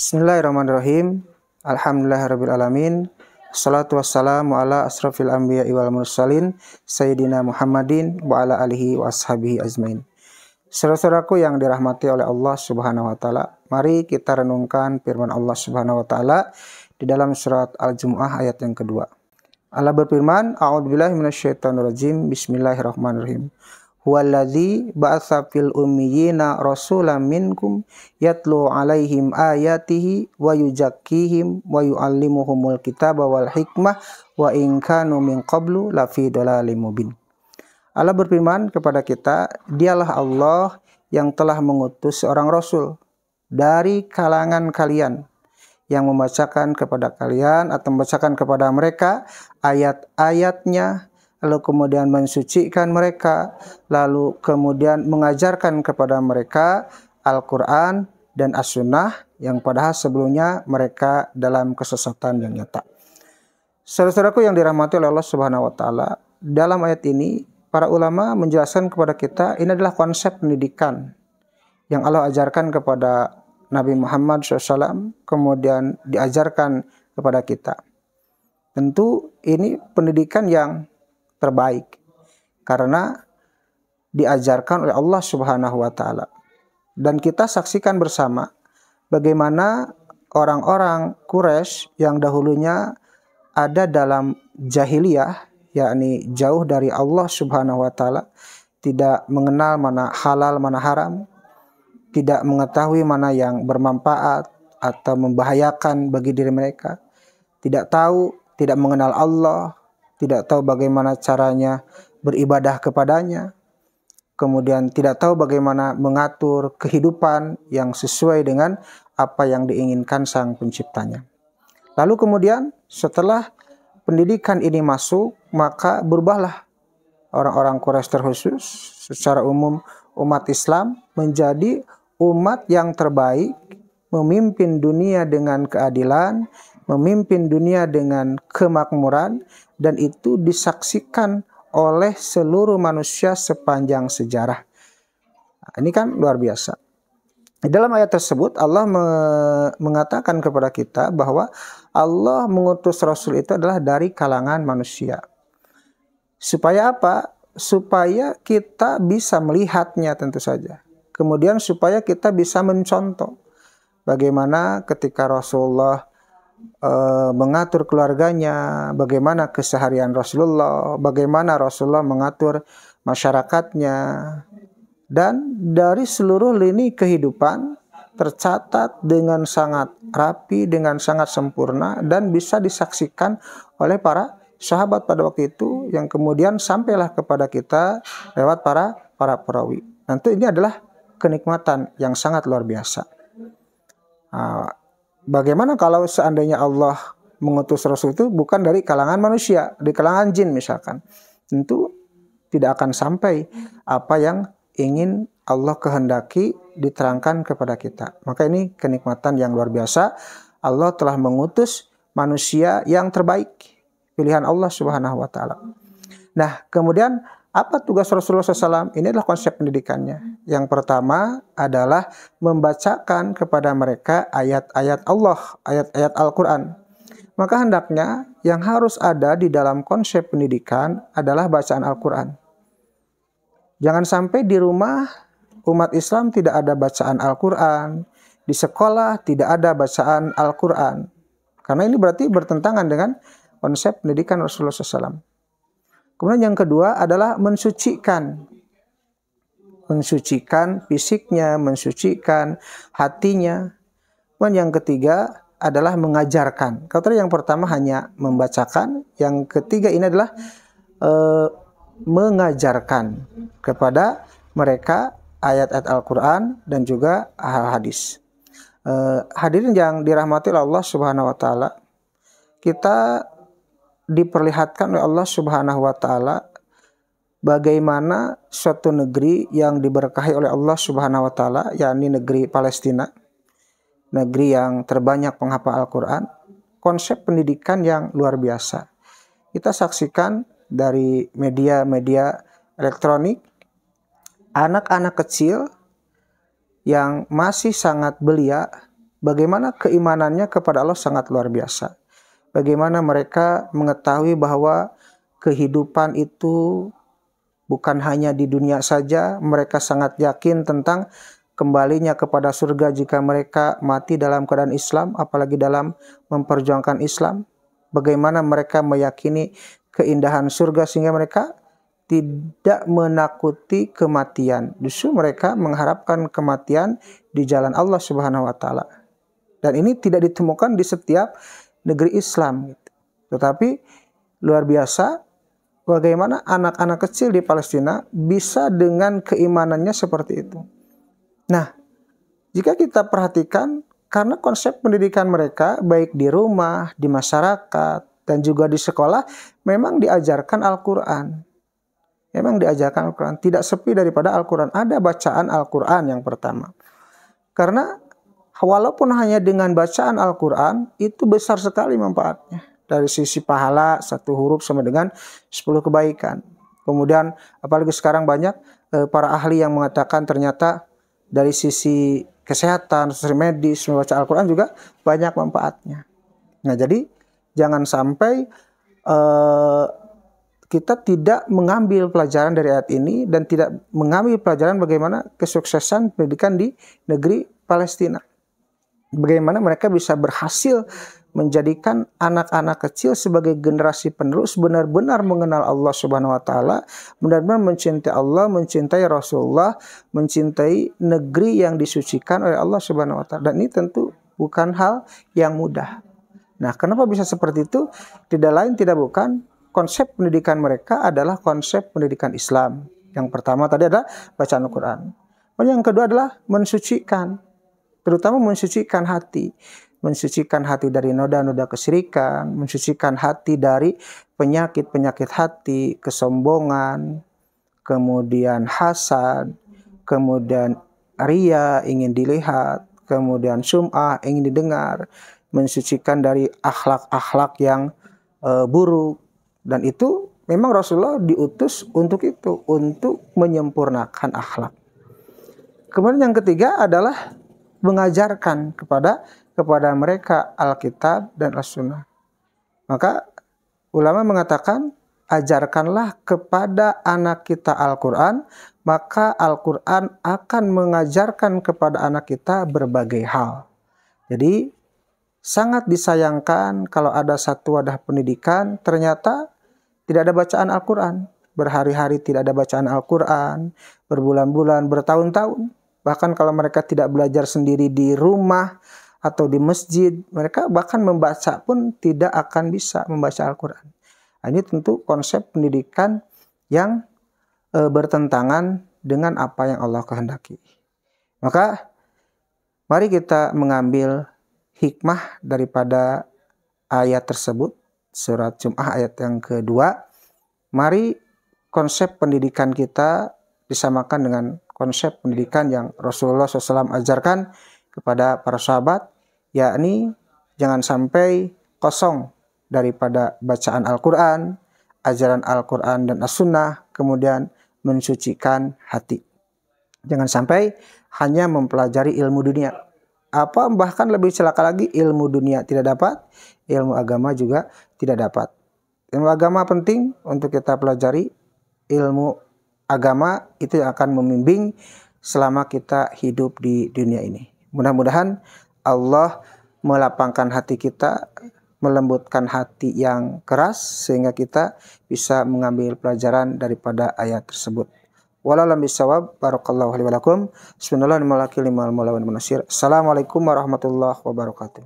Bismillahirrahmanirrahim. Alhamdulillahirrabbilalamin. Assalatu wassalamu ala asrafil anbiya wal mursalin Sayyidina Muhammadin wa ala alihi wa ashabihi ajmain. Saudara-saudaraku yang dirahmati oleh Allah subhanahu wa ta'ala, mari kita renungkan firman Allah subhanahu wa ta'ala di dalam surat Al-Jumu'ah ayat yang kedua. Allah berfirman, A'udzubillahi minasyaitonirrajim. Bismillahirrahmanirrahim. Huwallazi ba'atsa fil ummiyina rasulan minkum yatlu 'alaihim ayatihi wa yuzakkihim wa yu'allimuhumul kitaba wal hikmah wa in kanu min qablu lafi dhalalim mubin. Allah berfirman kepada kita, dialah Allah yang telah mengutus seorang rasul dari kalangan kalian yang membacakan kepada kalian atau membacakan kepada mereka ayat-ayatnya, lalu kemudian mensucikan mereka, lalu kemudian mengajarkan kepada mereka Al-Quran dan As-Sunnah yang padahal sebelumnya mereka dalam kesesatan yang nyata. Saudara-saudaraku yang dirahmati oleh Allah Subhanahu wa Ta'ala, dalam ayat ini para ulama menjelaskan kepada kita ini adalah konsep pendidikan yang Allah ajarkan kepada Nabi Muhammad SAW, kemudian diajarkan kepada kita. Tentu ini pendidikan yang terbaik karena diajarkan oleh Allah Subhanahu wa Ta'ala, dan kita saksikan bersama bagaimana orang-orang Quraisy yang dahulunya ada dalam jahiliyah, yakni jauh dari Allah Subhanahu wa Ta'ala, tidak mengenal mana halal mana haram, tidak mengetahui mana yang bermanfaat atau membahayakan bagi diri mereka, tidak tahu, tidak mengenal Allah, tidak tahu bagaimana caranya beribadah kepadanya, kemudian tidak tahu bagaimana mengatur kehidupan yang sesuai dengan apa yang diinginkan Sang Penciptanya. Lalu kemudian setelah pendidikan ini masuk, maka berubahlah orang-orang Quraisy terkhusus secara umum umat Islam menjadi umat yang terbaik, memimpin dunia dengan keadilan, memimpin dunia dengan kemakmuran, dan itu disaksikan oleh seluruh manusia sepanjang sejarah. Nah, ini kan luar biasa. Di dalam ayat tersebut Allah mengatakan kepada kita bahwa Allah mengutus Rasul itu adalah dari kalangan manusia. Supaya apa? Supaya kita bisa melihatnya tentu saja. Kemudian supaya kita bisa mencontoh bagaimana ketika Rasulullah mengatur keluarganya, bagaimana keseharian Rasulullah, bagaimana Rasulullah mengatur masyarakatnya, dan dari seluruh lini kehidupan tercatat dengan sangat rapi, dengan sangat sempurna, dan bisa disaksikan oleh para sahabat pada waktu itu, yang kemudian sampailah kepada kita lewat para perawi. Tentu ini adalah kenikmatan yang sangat luar biasa. Bagaimana kalau seandainya Allah mengutus Rasul itu bukan dari kalangan manusia, di kalangan jin misalkan? Tentu tidak akan sampai apa yang ingin Allah kehendaki diterangkan kepada kita. Maka ini kenikmatan yang luar biasa. Allah telah mengutus manusia yang terbaik, pilihan Allah Subhanahu wa Ta'ala. Nah, kemudian apa tugas Rasulullah SAW? Ini adalah konsep pendidikannya. Yang pertama adalah membacakan kepada mereka ayat-ayat Allah, ayat-ayat Al-Quran. Maka hendaknya yang harus ada di dalam konsep pendidikan adalah bacaan Al-Quran. Jangan sampai di rumah umat Islam tidak ada bacaan Al-Quran, di sekolah tidak ada bacaan Al-Quran. Karena ini berarti bertentangan dengan konsep pendidikan Rasulullah SAW. Kemudian yang kedua adalah mensucikan fisiknya, mensucikan hatinya. Kemudian yang ketiga adalah mengajarkan. Kalau tadi yang pertama hanya membacakan, yang ketiga ini adalah mengajarkan kepada mereka ayat-ayat Al-Quran dan juga hadis. Hadirin yang dirahmati oleh Allah Subhanahu wa Ta'ala, kita diperlihatkan oleh Allah Subhanahu wa Ta'ala bagaimana suatu negeri yang diberkahi oleh Allah Subhanahu wa Ta'ala, yakni negeri Palestina, negeri yang terbanyak penghafal Al-Quran, konsep pendidikan yang luar biasa. Kita saksikan dari media-media elektronik, anak-anak kecil yang masih sangat belia bagaimana keimanannya kepada Allah sangat luar biasa. Bagaimana mereka mengetahui bahwa kehidupan itu bukan hanya di dunia saja. Mereka sangat yakin tentang kembalinya kepada surga jika mereka mati dalam keadaan Islam, apalagi dalam memperjuangkan Islam. Bagaimana mereka meyakini keindahan surga sehingga mereka tidak menakuti kematian. Justru mereka mengharapkan kematian di jalan Allah Subhanahu wa taala. Dan ini tidak ditemukan di setiap negeri Islam gitu. Tetapi luar biasa bagaimana anak-anak kecil di Palestina bisa dengan keimanannya seperti itu. Nah, jika kita perhatikan, karena konsep pendidikan mereka baik di rumah, di masyarakat, dan juga di sekolah memang diajarkan Al-Quran. Memang diajarkan Al-Quran. Tidak sepi daripada Al-Quran. Ada bacaan Al-Quran yang pertama. Karena walaupun hanya dengan bacaan Al-Quran, itu besar sekali manfaatnya. Dari sisi pahala, 1 huruf sama dengan 10 kebaikan. Kemudian apalagi sekarang banyak para ahli yang mengatakan ternyata dari sisi kesehatan, sisi medis, membaca Al-Quran juga banyak manfaatnya. Nah, jadi jangan sampai kita tidak mengambil pelajaran dari ayat ini dan tidak mengambil pelajaran bagaimana kesuksesan pendidikan di negeri Palestina. Bagaimana mereka bisa berhasil menjadikan anak-anak kecil sebagai generasi penerus benar-benar mengenal Allah Subhanahu wa taala, benar-benar mencintai Allah, mencintai Rasulullah, mencintai negeri yang disucikan oleh Allah Subhanahu wa taala. Dan ini tentu bukan hal yang mudah. Nah, kenapa bisa seperti itu? Tidak lain tidak bukan konsep pendidikan mereka adalah konsep pendidikan Islam. Yang pertama tadi adalah bacaan Al-Quran. Yang kedua adalah mensucikan, terutama mensucikan hati. Mensucikan hati dari noda-noda kesyirikan, mensucikan hati dari penyakit-penyakit hati, kesombongan, kemudian hasad, kemudian ria, ingin dilihat, kemudian sum'ah, ingin didengar, mensucikan dari akhlak-akhlak yang buruk. Dan itu memang Rasulullah diutus untuk itu, untuk menyempurnakan akhlak. Kemudian yang ketiga adalah mengajarkan kepada mereka Alkitab dan As-Sunnah. Maka ulama mengatakan, ajarkanlah kepada anak kita Al-Quran, maka Al-Quran akan mengajarkan kepada anak kita berbagai hal. Jadi sangat disayangkan kalau ada satu wadah pendidikan ternyata tidak ada bacaan Al-Quran. Berhari-hari tidak ada bacaan Al-Quran, berbulan-bulan, bertahun-tahun. Bahkan kalau mereka tidak belajar sendiri di rumah atau di masjid, mereka bahkan membaca pun tidak akan bisa membaca Al-Quran. Nah, ini tentu konsep pendidikan yang bertentangan dengan apa yang Allah kehendaki. Maka mari kita mengambil hikmah daripada ayat tersebut, surat Jum'ah ayat yang kedua. Mari konsep pendidikan kita disamakan dengan konsep pendidikan yang Rasulullah SAW ajarkan kepada para sahabat, yakni jangan sampai kosong daripada bacaan Al-Quran, ajaran Al-Quran dan As-Sunnah, kemudian mensucikan hati. Jangan sampai hanya mempelajari ilmu dunia. Bahkan lebih celaka lagi, ilmu dunia tidak dapat, ilmu agama juga tidak dapat. Ilmu agama penting untuk kita pelajari. Ilmu agama itu yang akan membimbing selama kita hidup di dunia ini. Mudah-mudahan Allah melapangkan hati kita, melembutkan hati yang keras sehingga kita bisa mengambil pelajaran daripada ayat tersebut. Wallahu bisawab, barakallahu li wa lakum. Bismillahirrahmanirrahim. Assalamualaikum warahmatullahi wabarakatuh.